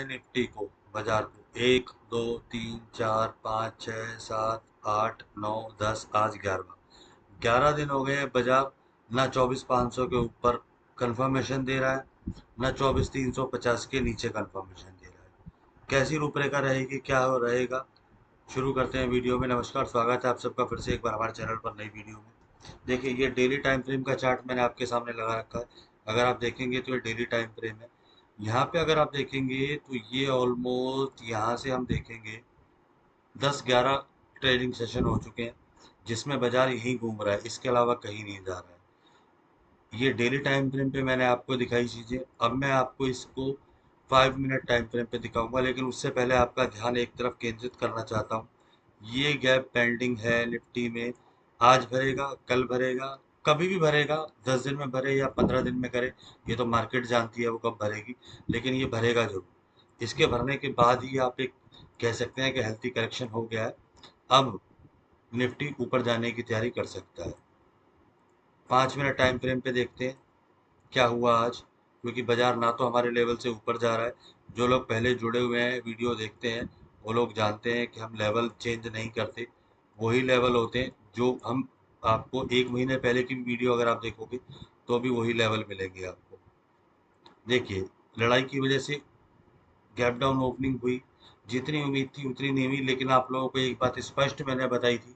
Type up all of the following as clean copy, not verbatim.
Nifty को, बाजार को, 1 2 3 4 5 6 7 8 9 10, आज 11 दिन हो गए हैं। बाजार ना 24,500 के ऊपर कंफर्मेशन दे रहा है, ना 24,350 के नीचे कंफर्मेशन दे रहा है। कैसी रूपरेखा रहेगी, क्या हो रहेगा, शुरू करते हैं वीडियो में। नमस्कार, स्वागत है आप सबका फिर से एक बार हमारे चैनल पर नई वीडियो में। देखिए, ये डेली टाइम फ्रेम का चार्ट मैंने आपके सामने लगा रखा है। अगर आप देखेंगे तो ये डेली टाइम फ्रेम है। यहाँ पे अगर आप देखेंगे तो ये ऑलमोस्ट, यहाँ से हम देखेंगे 10-11 ट्रेडिंग सेशन हो चुके हैं जिसमें बाजार यहीं घूम रहा है, इसके अलावा कहीं नहीं जा रहा है। ये डेली टाइम फ्रेम पे मैंने आपको दिखाई चीज़ें। अब मैं आपको इसको 5 मिनट टाइम फ्रेम पे दिखाऊंगा, लेकिन उससे पहले आपका ध्यान एक तरफ केंद्रित करना चाहता हूँ। ये गैप पेंडिंग है निफ्टी में। आज भरेगा, कल भरेगा, कभी भी भरेगा, 10 दिन में भरे या 15 दिन में करे, ये तो मार्केट जानती है वो कब भरेगी, लेकिन ये भरेगा जरूर। इसके भरने के बाद ही आप एक कह सकते हैं कि हेल्थी करेक्शन हो गया है। अब निफ्टी ऊपर जाने की तैयारी कर सकता है। 5 मिनट टाइम फ्रेम पे देखते हैं क्या हुआ आज, क्योंकि बाजार ना तो हमारे लेवल से ऊपर जा रहा है। जो लोग पहले जुड़े हुए हैं, वीडियो देखते हैं, वो लोग जानते हैं कि हम लेवल चेंज नहीं करते। वही लेवल होते हैं जो हम, आपको 1 महीने पहले की वीडियो अगर आप देखोगे तो भी वही लेवल मिलेंगे आपको। देखिए, लड़ाई की वजह से गैप डाउन ओपनिंग हुई, जितनी उम्मीद थी उतनी नहीं हुई, लेकिन आप लोगों को एक बात स्पष्ट मैंने बताई थी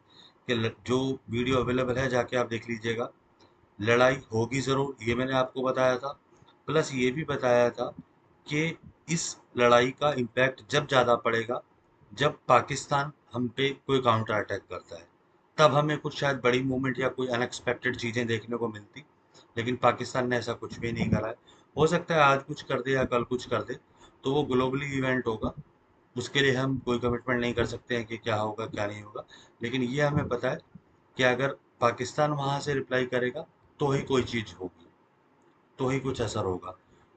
कि जो वीडियो अवेलेबल है जाके आप देख लीजिएगा। लड़ाई होगी ज़रूर, ये मैंने आपको बताया था। प्लस ये भी बताया था कि इस लड़ाई का इम्पैक्ट जब ज़्यादा पड़ेगा, जब पाकिस्तान हम पे कोई काउंटर अटैक करता है, तब हमें कुछ शायद बड़ी मूवमेंट या कोई अनएक्सपेक्टेड चीज़ें देखने को मिलती। लेकिन पाकिस्तान ने ऐसा कुछ भी नहीं करा है। हो सकता है आज कुछ कर दे या कल कुछ कर दे, तो वो ग्लोबली इवेंट होगा। उसके लिए हम कोई कमिटमेंट नहीं कर सकते हैं कि क्या होगा क्या नहीं होगा, लेकिन ये हमें पता है कि अगर पाकिस्तान वहाँ से रिप्लाई करेगा तो ही कोई चीज़ होगी, तो ही कुछ असर होगा।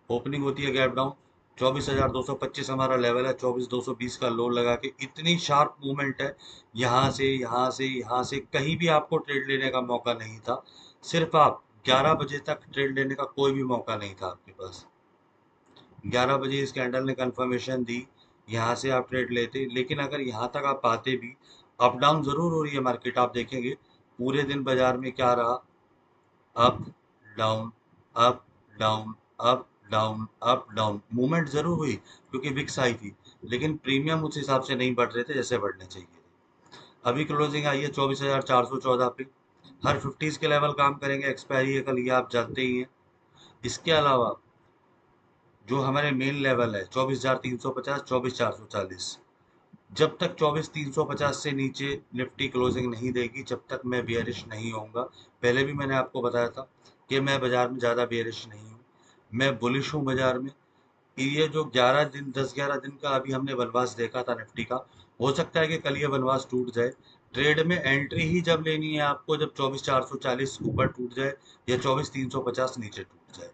ओपनिंग होती है गैप डाउन, 24,225 हमारा लेवल है, 24,220 का लो लगा के इतनी शार्प मूवमेंट है। यहाँ से यहाँ से यहाँ से कहीं भी आपको ट्रेड लेने का मौका नहीं था। सिर्फ आप 11 बजे तक ट्रेड लेने का कोई भी मौका नहीं था आपके पास। 11 बजे इस कैंडल ने कंफर्मेशन दी, यहाँ से आप ट्रेड लेते, लेकिन अगर यहाँ तक आप पाते भी, अप डाउन जरूर हो रही है मार्केट। आप देखेंगे पूरे दिन बाजार में क्या रहा, up down, up down, up down, up down. Movement जरूर हुई क्योंकि विक्स आई थी, लेकिन प्रीमियम उस हिसाब से नहीं बढ़ रहे थे जैसे बढ़ने चाहिए थे। अभी क्लोजिंग आई है 24,414 पे। हर 50s के लेवल काम करेंगे, एक्सपायरी है कल, ये आप जानते ही हैं। इसके अलावा जो हमारे मेन लेवल है 24,350, 24,440, जब तक 24,350 से नीचे निफ्टी क्लोजिंग नहीं देगी, जब तक मैं बेयरिश नहीं होऊंगा। पहले भी मैंने आपको बताया था कि मैं बाजार में ज़्यादा बेयरिश नहीं हूँ, मैं बुलिश हूँ बाजार में। ये जो 11 दिन, 10-11 दिन का अभी हमने वनवास देखा था निफ्टी का, हो सकता है कि कल ये वनवास टूट जाए। ट्रेड में एंट्री ही जब लेनी है आपको, जब 24,440 ऊपर टूट जाए या 24,350 नीचे टूट जाए।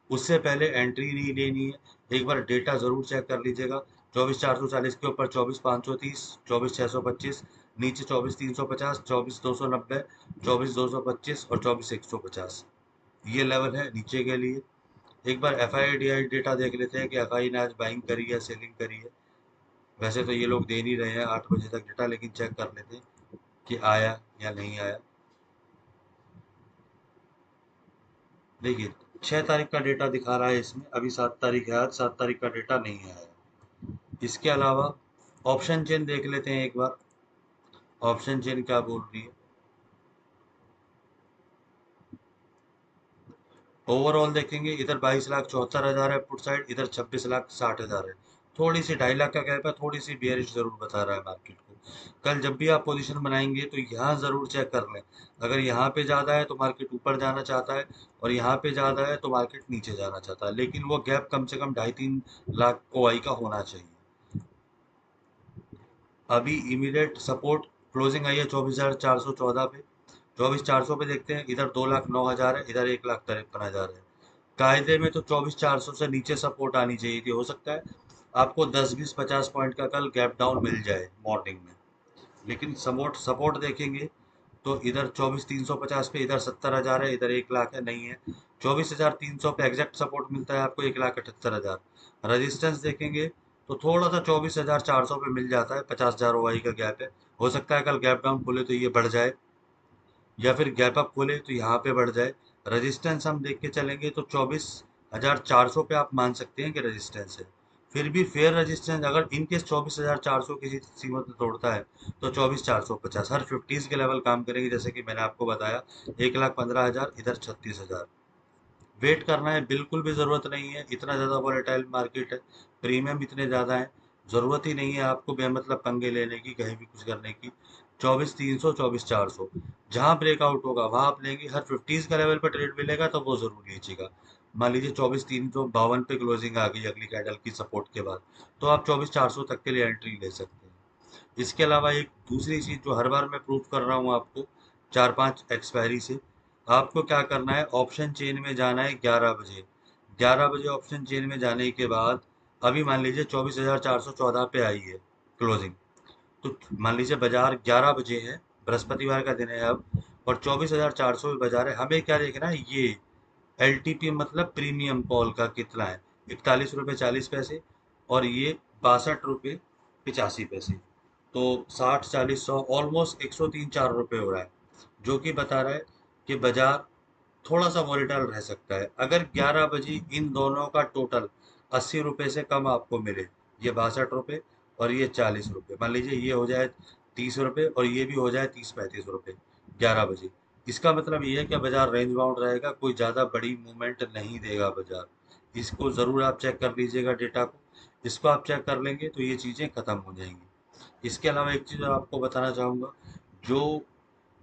उससे पहले एंट्री नहीं लेनी है। एक बार डेटा जरूर चेक कर लीजिएगा। 24,440 के ऊपर 24,530, 24,625, नीचे 24,350, 24,290, 24,225 और 24,150, ये लेवल है नीचे के लिए। एक बार F I D I data देख लेते हैं कि एफ आई ने आज बाइंग करी है, सेलिंग करी है। वैसे तो ये लोग दे नहीं रहे हैं 8 बजे तक डेटा, लेकिन चेक कर लेते हैं कि आया या नहीं आया। देखिए, 6 तारीख का डेटा दिखा रहा है इसमें, अभी 7 तारीख है, आज 7 तारीख का डेटा नहीं आया। इसके अलावा ऑप्शन चेन देख लेते हैं एक बार, ऑप्शन चेन क्या बोल रही है। ओवरऑल देखेंगे, इधर 22,74,000 है पुट साइड, इधर 26,60,000 है। थोड़ी सी 2.5 लाख का गैप है, थोड़ी सी बेयरिश जरूर बता रहा है मार्केट को। कल जब भी आप पोजीशन बनाएंगे तो यहाँ जरूर चेक कर लें। अगर यहाँ पे ज़्यादा है तो मार्केट ऊपर जाना चाहता है, और यहाँ पे ज़्यादा है तो मार्केट नीचे जाना चाहता है, लेकिन वो गैप कम से कम 2.5-3 लाख को आई का होना चाहिए। अभी इमीडिएट सपोर्ट क्लोजिंग आई है 24,414 पे। 24,400 पे देखते हैं, इधर 2,09,000 है, इधर 1,53,000 है। कायदे में तो 24,400 से नीचे सपोर्ट आनी चाहिए थी। हो सकता है आपको 10-20-50 पॉइंट का कल गैप डाउन मिल जाए मॉर्निंग में, लेकिन सपोर्ट सपोर्ट देखेंगे तो इधर 24,350 पे, इधर 70,000 है, इधर 1 लाख है, नहीं है। 24,300 पे एग्जैक्ट सपोर्ट मिलता है आपको, 1,78,000। रजिस्टेंस देखेंगे तो थोड़ा सा 24,400 पे मिल जाता है, 50,000 ओआई का गैप है। हो सकता है कल गैप डाउन खुले तो ये बढ़ जाए, या फिर गैप अप खोले तो यहाँ पे बढ़ जाए। रेजिस्टेंस हम देख के चलेंगे तो 24,400 पे आप मान सकते हैं कि रेजिस्टेंस है। फिर भी फेयर रेजिस्टेंस अगर इन केस 24,400 किसी सीमा में तोड़ता है तो 24,450 हर 50s के लेवल काम करेंगे, जैसे कि मैंने आपको बताया। 1,15,000 इधर 36,000। वेट करना है, बिल्कुल भी ज़रूरत नहीं है, इतना ज़्यादा वॉलेटाइल मार्केट है, प्रीमियम इतने ज़्यादा हैं, ज़रूरत ही नहीं है आपको बेमतलब पंगे लेने की, कहीं भी कुछ करने की। 24,300 24,400 जहाँ ब्रेकआउट होगा वहाँ आप लेंगे। हर 50s का लेवल पर ट्रेड मिलेगा तो वो ज़रूर लीजिएगा। मान लीजिए 24,352 पे क्लोजिंग आ गई अगली कैंडल की सपोर्ट के बाद, तो आप 24,400 तक के लिए एंट्री ले सकते हैं। इसके अलावा एक दूसरी चीज़ जो हर बार मैं प्रूव कर रहा हूँ आपको, 4-5 एक्सपायरी से, आपको क्या करना है, ऑप्शन चेन में जाना है 11 बजे। 11 बजे ऑप्शन चेन में जाने के बाद अभी मान लीजिए 24,414 पे आई है क्लोजिंग, तो मान लीजिए बाजार 11 बजे है, बृहस्पतिवार का दिन है अब, और 24,400 पे बाजार है। हमें क्या देखना है, ये एल मतलब प्रीमियम कॉल का कितना है, 41 रुपये 40 पैसे, और ये 62 रुपये 85 पैसे। तो 60 40 100 ऑलमोस्ट 103-4 रुपये हो रहा है, जो कि बता रहा है कि बाजार थोड़ा सा वॉलेटाइल रह सकता है। अगर 11 बजे इन दोनों का टोटल 80 रुपये से कम आपको मिले, ये 62 रुपये और ये 40 रुपये, मान लीजिए ये हो जाए 30 रुपये और ये भी हो जाए 30-35 रुपये 11 बजे, इसका मतलब ये है कि बाजार रेंज बाउंड रहेगा, कोई ज़्यादा बड़ी मूवमेंट नहीं देगा बाजार। इसको ज़रूर आप चेक कर लीजिएगा डेटा को, इसको आप चेक कर लेंगे तो ये चीज़ें ख़त्म हो जाएंगी। इसके अलावा एक चीज़ आपको बताना चाहूँगा, जो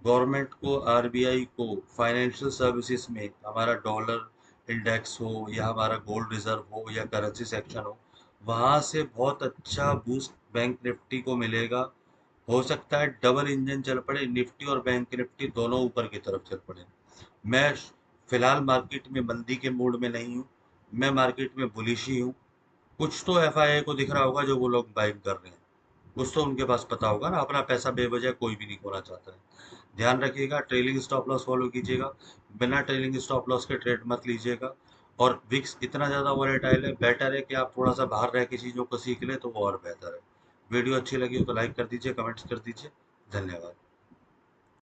गवर्नमेंट को, आरबीआई को फाइनेंशियल सर्विसेज में हमारा डॉलर इंडेक्स हो या हमारा गोल्ड रिजर्व हो या करेंसी सेक्शन हो, वहाँ से बहुत अच्छा बूस्ट बैंक निफ्टी को मिलेगा। हो सकता है डबल इंजन चल पड़े, निफ्टी और बैंक निफ्टी दोनों ऊपर की तरफ चल पड़े। मैं फिलहाल मार्केट में मंदी के मूड में नहीं हूँ, मैं मार्केट में बुलिश ही हूँ। कुछ तो एफआईआई को दिख रहा होगा जो वो लोग बाइंग कर रहे हैं, कुछ तो उनके पास पता होगा ना, अपना पैसा बेवजह कोई भी नहीं खोना चाहता है। ध्यान रखिएगा, ट्रेलिंग स्टॉप लॉस फॉलो कीजिएगा, बिना ट्रेलिंग स्टॉप लॉस के ट्रेड मत लीजिएगा। और विक्स इतना ज़्यादा वॉलेटाइल है, बेटर है कि आप थोड़ा सा बाहर रह के चीज़ों को सीख लें तो वो और बेहतर है। वीडियो अच्छी लगी हो तो लाइक कर दीजिए, कमेंट्स कर दीजिए। धन्यवाद।